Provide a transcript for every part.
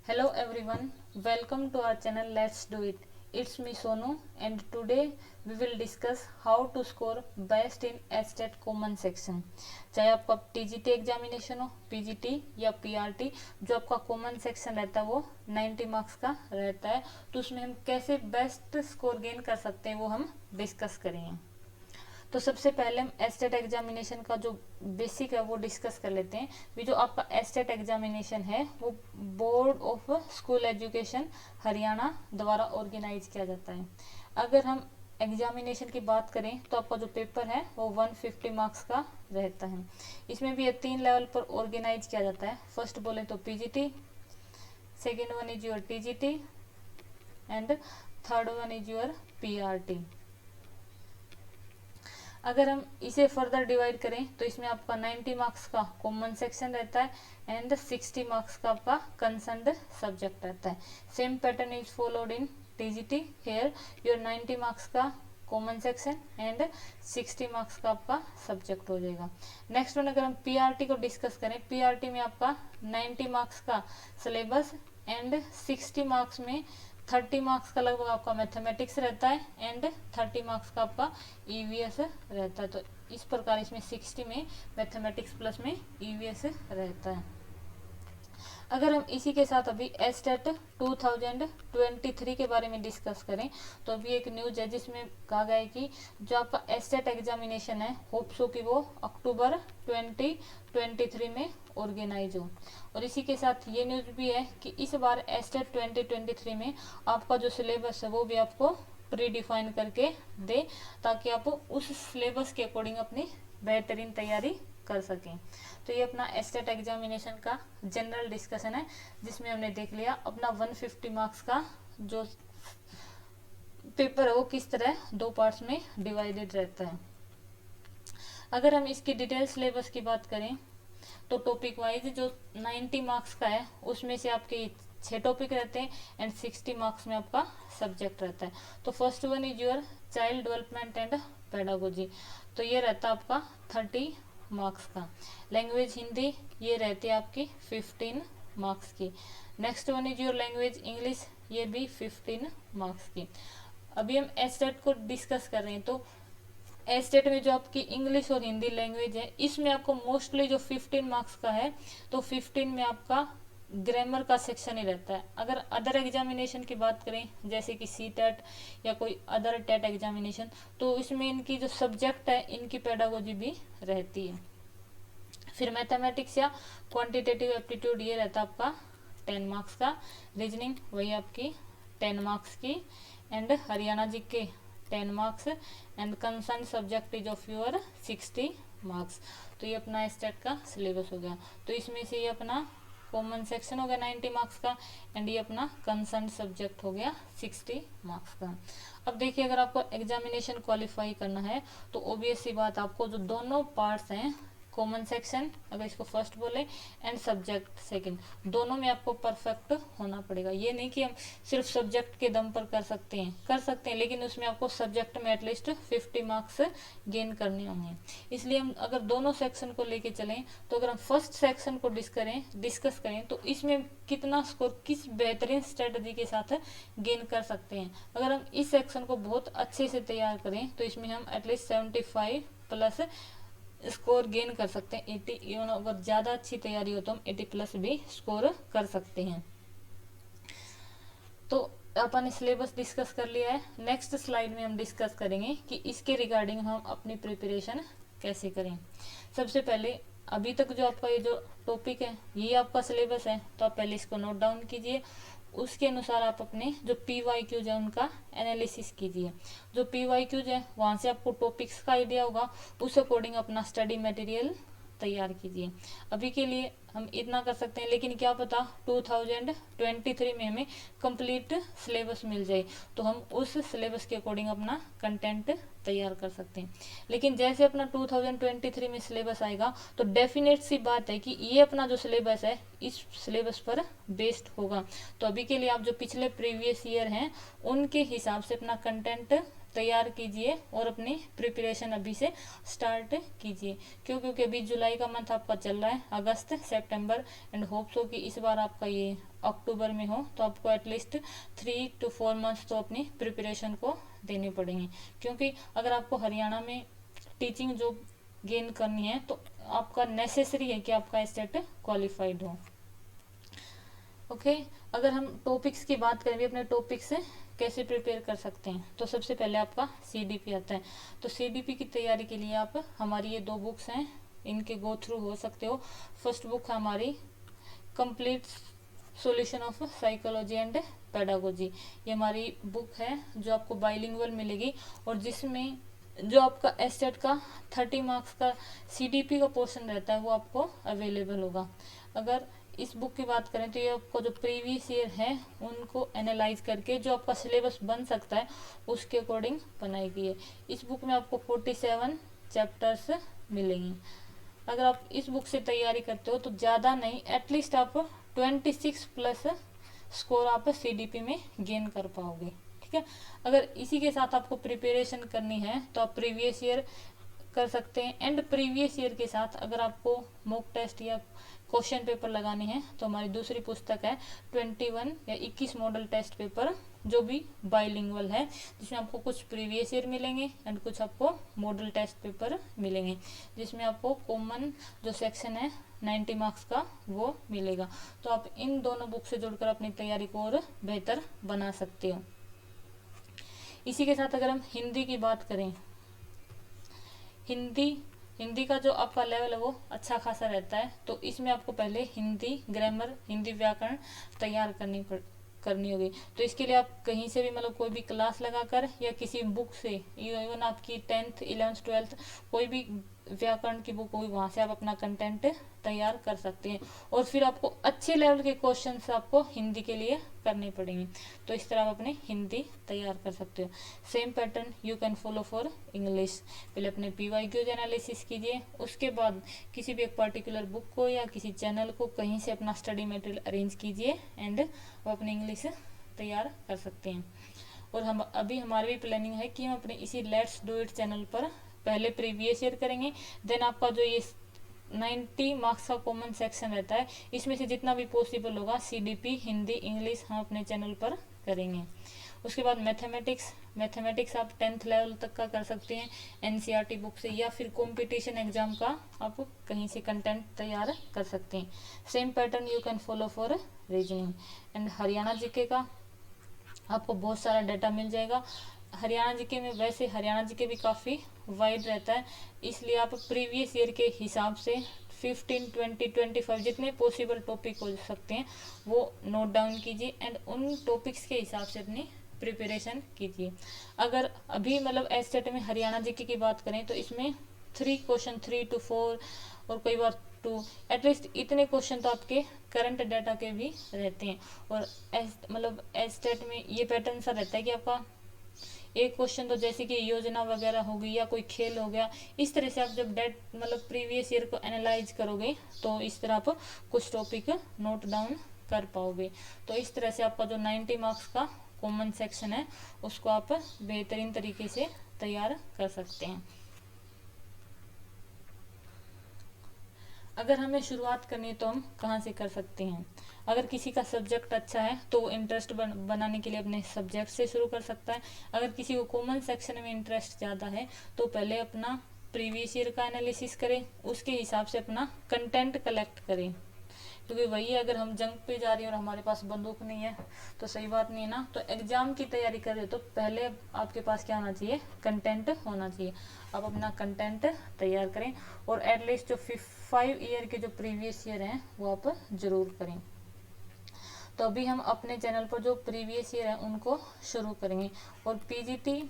Hello everyone, welcome to our channel Let's Do It. It's me Sonu and today we will discuss how to score best in STET common section. चाहे आपका TGT examination हो, PGT या PRT, जो आपका common section रहता है वो 90 marks का रहता है, तो उसमें हम कैसे बेस्ट स्कोर गेन कर सकते हैं वो हम डिस्कस करेंगे। तो सबसे पहले हम एस्टेट एग्जामिनेशन का जो बेसिक है वो डिस्कस कर लेते हैं। भी जो आपका एस्टेट एग्जामिनेशन है वो board of school education Haryana द्वारा ऑर्गेनाइज किया जाता है। अगर हम एग्जामिनेशन की बात करें तो आपका जो पेपर है वो 150 मार्क्स का रहता है। इसमें भी ये 3 लेवल पर ऑर्गेनाइज किया जाता है। फर्स्ट बोले तो PGT, second one is your TGT and third one is your PRT. अगर हम इसे फर्दर डिवाइड करें तो इसमें आपका 90 मार्क्स का कॉमन सेक्शन रहता है एंड 60 मार्क्स का आपका कंसर्न्ड सब्जेक्ट रहता है। Same pattern is followed in TGT. Here your 90 marks का कॉमन सेक्शन एंड 60 मार्क्स का आपका सब्जेक्ट हो जाएगा। नेक्स्ट वन अगर हम पीआरटी को डिस्कस करें, पीआरटी में आपका 90 मार्क्स का सिलेबस एंड 60 मार्क्स में 30 मार्क्स का लगभग आपका मैथमेटिक्स रहता है एंड 30 मार्क्स का आपका ईवीएस रहता है। तो इस प्रकार इसमें 60 में मैथमेटिक्स प्लस में ईवीएस रहता है। अगर हम इसी के साथ अभी एस्टेट 2023 के बारे में डिस्कस करें तो अभी एक न्यूज है जिसमें कहा गया है कि जो आपका एस्टेट एग्जामिनेशन है होप सो कि वो अक्टूबर 2023 में ऑर्गेनाइज हो। और इसी के साथ ये न्यूज भी है कि इस बार एस्टेट 2023 में आपका जो सिलेबस है वो भी आपको प्री डिफाइन करके दे, ताकि आप उस सिलेबस के अकॉर्डिंग अपनी बेहतरीन तैयारी कर सकें। तो ये अपना एस्टेट एग्जामिनेशन का जनरल डिस्कशन है जिसमें हमने देख लिया अपना 150 मार्क्स का जो पेपर है वो किस तरह 2 पार्ट्स में डिवाइडेड रहता है। अगर हम इसकी डिटेल सिलेबस की बात करें तो टॉपिक वाइज जो 90 मार्क्स का है उसमें से आपके 6 टॉपिक रहते हैं एंड 60 मार्क्स में आपका सब्जेक्ट रहता है। तो first one is your child development and pedagogy, तो ये रहता है आपका 30 मार्क्स का। लैंग्वेज हिंदी ये रहती है आपकी 15 मार्क्स की। Next one is your language English, ये भी 15 मार्क्स की। अभी हम एस्टेट को डिस्कस कर रहे हैं तो एस्टेट में जो आपकी इंग्लिश और हिंदी लैंग्वेज है इसमें आपको मोस्टली जो 15 मार्क्स का है तो 15 में आपका ग्रामर का सेक्शन ही रहता है। अगर अदर एग्जामिनेशन की बात करें जैसे कि सी टेट या कोई अदर टेट एग्जामिनेशन तो इसमें इनकी जो सब्जेक्ट है इनकी पेडागोजी भी रहती है। फिर मैथमेटिक्स या क्वांटिटेटिव एप्टीट्यूड ये रहता है आपका 10 मार्क्स का। रीजनिंग वही आपकी 10 मार्क्स की एंड हरियाणा जी के 10 marks and concern subject is of your 60 marks. तो ये अपना स्टेट का सिलेबस हो गया। तो इसमें से ये अपना कॉमन सेक्शन हो गया 90 मार्क्स का एंड ये अपना कंसर्न सब्जेक्ट हो गया 60 मार्क्स का। अब देखिए अगर आपको एग्जामिनेशन क्वालिफाई करना है तो ऑब्वियस सी बात आपको जो दोनों पार्ट्स हैं कॉमन सेक्शन अगर इसको फर्स्ट बोले एंड सब्जेक्ट सेकंड, दोनों में आपको परफेक्ट होना पड़ेगा। ये नहीं कि हम सिर्फ सब्जेक्ट के दम पर कर सकते हैं लेकिन उसमें आपको सब्जेक्ट में एटलीस्ट 50 मार्क्स गेन करने होंगे। इसलिए हम अगर दोनों सेक्शन को लेके चलें तो अगर हम फर्स्ट सेक्शन को डिस्कस करें तो इसमें कितना स्कोर किस बेहतरीन स्ट्रेटजी के साथ गेन कर सकते हैं। अगर हम इस सेक्शन को बहुत अच्छे से तैयार करें तो इसमें हम एटलीस्ट 75 प्लस स्कोर गेन कर सकते हैं। 80 अगर ज़्यादा अच्छी तैयारी हो तो हम 80 प्लस भी स्कोर कर सकते हैं। तो अपन ने सिलेबस डिस्कस कर लिया है। नेक्स्ट स्लाइड में हम डिस्कस करेंगे कि इसके रिगार्डिंग हम अपनी प्रिपरेशन कैसे करें। सबसे पहले अभी तक जो आपका ये जो टॉपिक है ये आपका सिलेबस है तो आप पहले इसको नोट डाउन कीजिए। उसके अनुसार आप अपने जो PYQs है उनका एनालिसिस कीजिए। जो PYQs है वहाँ से आपको टॉपिक्स का आइडिया होगा, उस अकॉर्डिंग अपना स्टडी मटेरियल तैयार कीजिए। अभी के लिए हम इतना कर सकते हैं, लेकिन क्या पता 2023 में हमें कंप्लीट सिलेबस मिल जाए तो हम उस सिलेबस के अकॉर्डिंग अपना कंटेंट तैयार कर सकते हैं। लेकिन जैसे अपना 2023 में सिलेबस आएगा तो डेफिनेट सी बात है कि ये अपना जो सिलेबस है इस सिलेबस पर बेस्ड होगा। तो अभी के लिए आप जो पिछले प्रीवियस ईयर हैं उनके हिसाब से अपना कंटेंट तैयार कीजिए और अपनी प्रिपरेशन अभी से स्टार्ट कीजिए। क्यों? क्योंकि अभी जुलाई का मंथ आपका चल रहा है, अगस्त सितंबर एंड होप्स हो कि इस बार आपका ये अक्टूबर में हो, तो आपको एटलीस्ट 3 to 4 मंथ्स तो अपनी प्रिपरेशन को देने पड़ेंगे। क्योंकि अगर आपको हरियाणा में टीचिंग जॉब गेन करनी है तो आपका नेसेसरी है कि आपका स्टेट क्वालिफाइड हो। ओके, अगर हम टॉपिक्स की बात करें, अपने टॉपिक से कैसे प्रिपेयर कर सकते हैं, तो सबसे पहले आपका सीडीपी आता है। तो सीडीपी की तैयारी के लिए आप हमारी ये 2 बुक्स हैं, इनके गो थ्रू हो सकते हो। फर्स्ट बुक है हमारी complete solution of psychology and pedagogy. ये हमारी बुक है जो आपको बाइलिंगुअल मिलेगी और जिसमें जो आपका एस्टेट का 30 मार्क्स का सीडीपी का पोर्शन रहता है वो आपको अवेलेबल होगा। अगर इस बुक की बात करें तो ये आपको जो प्रीवियस ईयर है उनको एनालाइज करके जो आपका सिलेबस बन सकता है उसके अकॉर्डिंग बनाई गई है। इस बुक में आपको 47 चैप्टर्स मिलेंगे। अगर आप इस बुक से तैयारी करते हो तो ज़्यादा नहीं, एटलीस्ट आप 26 प्लस स्कोर आप सीडीपी में गेन कर पाओगे। ठीक है, अगर इसी के साथ आपको प्रिपरेशन करनी है तो आप प्रीवियस ईयर कर सकते हैं। एंड प्रीवियस ईयर के साथ अगर आपको मॉक टेस्ट या क्वेश्चन पेपर लगाने हैं तो हमारी दूसरी पुस्तक है 21 या 21 मॉडल टेस्ट पेपर, जो भी बाइलिंगुअल है, जिसमें आपको कुछ प्रीवियस ईयर मिलेंगे एंड कुछ आपको मॉडल टेस्ट पेपर मिलेंगे, जिसमें आपको कॉमन जो सेक्शन है 90 मार्क्स का वो मिलेगा। तो आप इन दोनों बुक से जुड़कर अपनी तैयारी को और बेहतर बना सकते हो। इसी के साथ अगर हम हिंदी की बात करें, हिंदी का जो आपका लेवल है वो अच्छा खासा रहता है। तो इसमें आपको पहले हिंदी ग्रामर, हिंदी व्याकरण तैयार करनी होगी। तो इसके लिए आप कहीं से भी मतलब कोई भी क्लास लगाकर या किसी बुक से, इवन आपकी 10th 11th 12th कोई भी व्याकरण की बुक होगी वहां से आप अपना कंटेंट तैयार कर सकते हैं। और फिर आपको अच्छे लेवल के क्वेश्चंस आपको हिंदी के लिए करने पड़ेंगे। तो इस तरह आप अपने हिंदी तैयार कर सकते हो। Same pattern you can follow for English. पहले अपने PYQs एनालिसिस कीजिए, उसके बाद किसी भी एक पर्टिकुलर बुक को या किसी चैनल को कहीं से अपना स्टडी मटेरियल अरेंज कीजिए एंड आप अपनी इंग्लिश तैयार कर सकते हैं। और हम अभी हमारी भी प्लानिंग है कि हम अपने इसी लेट्स डू इट चैनल पर पहले प्रीवियस ईयर करेंगे, देन आपका जो ये 90 मार्क्स का कॉमन सेक्शन रहता है इसमें से जितना भी पॉसिबल होगा सीडीपी हिंदी इंग्लिश हम अपने चैनल पर करेंगे। उसके बाद मैथमेटिक्स आप 10th लेवल तक का कर सकते हैं NCERT बुक से, या फिर कंपटीशन एग्जाम का आप कहीं से कंटेंट तैयार कर सकते हैं। Same pattern you can follow for reasoning. And Haryana GK का आपको बहुत सारा डाटा मिल जाएगा। हरियाणा जीके में वैसे हरियाणा जीके भी काफ़ी वाइड रहता है, इसलिए आप प्रीवियस ईयर के हिसाब से 15, 20, 25 जितने पॉसिबल टॉपिक हो सकते हैं वो नोट डाउन कीजिए एंड उन टॉपिक्स के हिसाब से अपनी प्रिपरेशन कीजिए। अगर अभी मतलब एस्टेट में हरियाणा जीके की बात करें तो इसमें 3 क्वेश्चन 3 to 4 और कई बार 2 एटलीस्ट इतने क्वेश्चन तो आपके करंट डाटा के भी रहते हैं। और मतलब एस्टेट में ये पैटर्न सा रहता है कि आपका एक क्वेश्चन तो जैसे कि योजना वगैरह होगी या कोई खेल हो गया, इस तरह से आप जब मतलब प्रीवियस ईयर को एनालाइज करोगे तो इस तरह आप कुछ टॉपिक नोट डाउन कर पाओगे। तो इस तरह से आपका जो 90 मार्क्स का कॉमन सेक्शन है उसको आप बेहतरीन तरीके से तैयार कर सकते हैं। अगर हमें शुरुआत करनी है तो हम कहाँ से कर सकते हैं? अगर किसी का सब्जेक्ट अच्छा है तो वो इंटरेस्ट बनाने के लिए अपने सब्जेक्ट से शुरू कर सकता है। अगर किसी को कॉमन सेक्शन में इंटरेस्ट ज़्यादा है तो पहले अपना प्रीवियस ईयर का एनालिसिस करें, उसके हिसाब से अपना कंटेंट कलेक्ट करें। क्योंकि वही अगर हम जंग पे जा रहे हैं और हमारे पास बंदूक नहीं है तो सही बात नहीं है ना। तो एग्जाम की तैयारी कर रहे हो तो पहले आपके पास क्या होना चाहिए? कंटेंट होना चाहिए। आप अपना कंटेंट तैयार करें और एटलीस्ट जो 5 ईयर के जो प्रीवियस ईयर हैं वो आप जरूर करें। तो अभी हम अपने चैनल पर जो प्रीवियस ईयर है उनको शुरू करेंगे और PGT,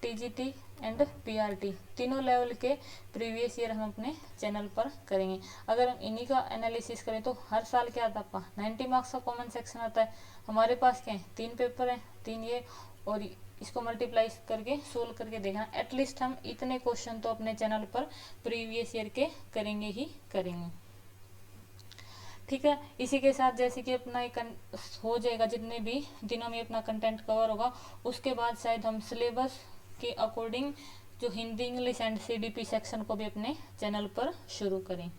TGT एंड PRT तीनों लेवल के प्रीवियस ईयर हम अपने चैनल पर करेंगे। अगर हम इन्हीं का एनालिसिस करें तो हर साल क्या आता है आपका 90 मार्क्स का कॉमन सेक्शन आता है। हमारे पास क्या है 3 पेपर हैं, 3 ये और इसको मल्टीप्लाई करके सोल्व करके देखना, एटलीस्ट हम इतने क्वेश्चन तो अपने चैनल पर प्रीवियस ईयर के करेंगे ही करेंगे। ठीक है, इसी के साथ जैसे कि अपना एक हो जाएगा, जितने भी दिनों में अपना कंटेंट कवर होगा, उसके बाद शायद हम सिलेबस के अकॉर्डिंग जो Hindi, English and CDP section को भी अपने चैनल पर शुरू करें।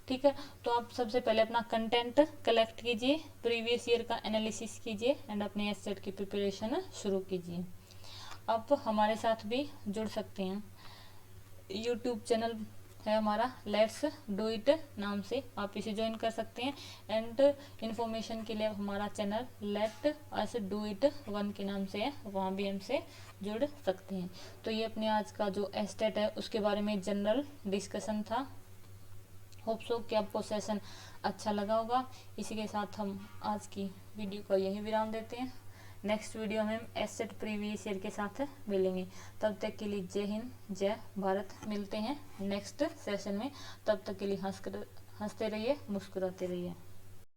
ठीक है, तो आप सबसे पहले अपना कंटेंट कलेक्ट कीजिए, प्रीवियस ईयर का एनालिसिस कीजिए एंड अपने एससेट की प्रिपरेशन शुरू कीजिए। आप हमारे साथ भी जुड़ सकते हैं, यूट्यूब चैनल है हमारा लेट्स डू इट नाम से, आप इसे ज्वाइन कर सकते हैं। एंड इन्फॉर्मेशन के लिए आप हमारा channel let us do it 1 के नाम से है, वहाँ भी हमसे जुड़ सकते हैं। तो ये अपने आज का जो एस्टेट है उसके बारे में जनरल डिस्कशन था। होप सो कि आपको सेशन अच्छा लगा होगा। इसी के साथ हम आज की वीडियो को यही विराम देते हैं। नेक्स्ट वीडियो में हम एसेट प्रीवियस ईयर के साथ मिलेंगे। तब तक के लिए जय हिंद, जय भारत। मिलते हैं नेक्स्ट सेशन में। तब तक के लिए हंसते रहिए, मुस्कुराते रहिए।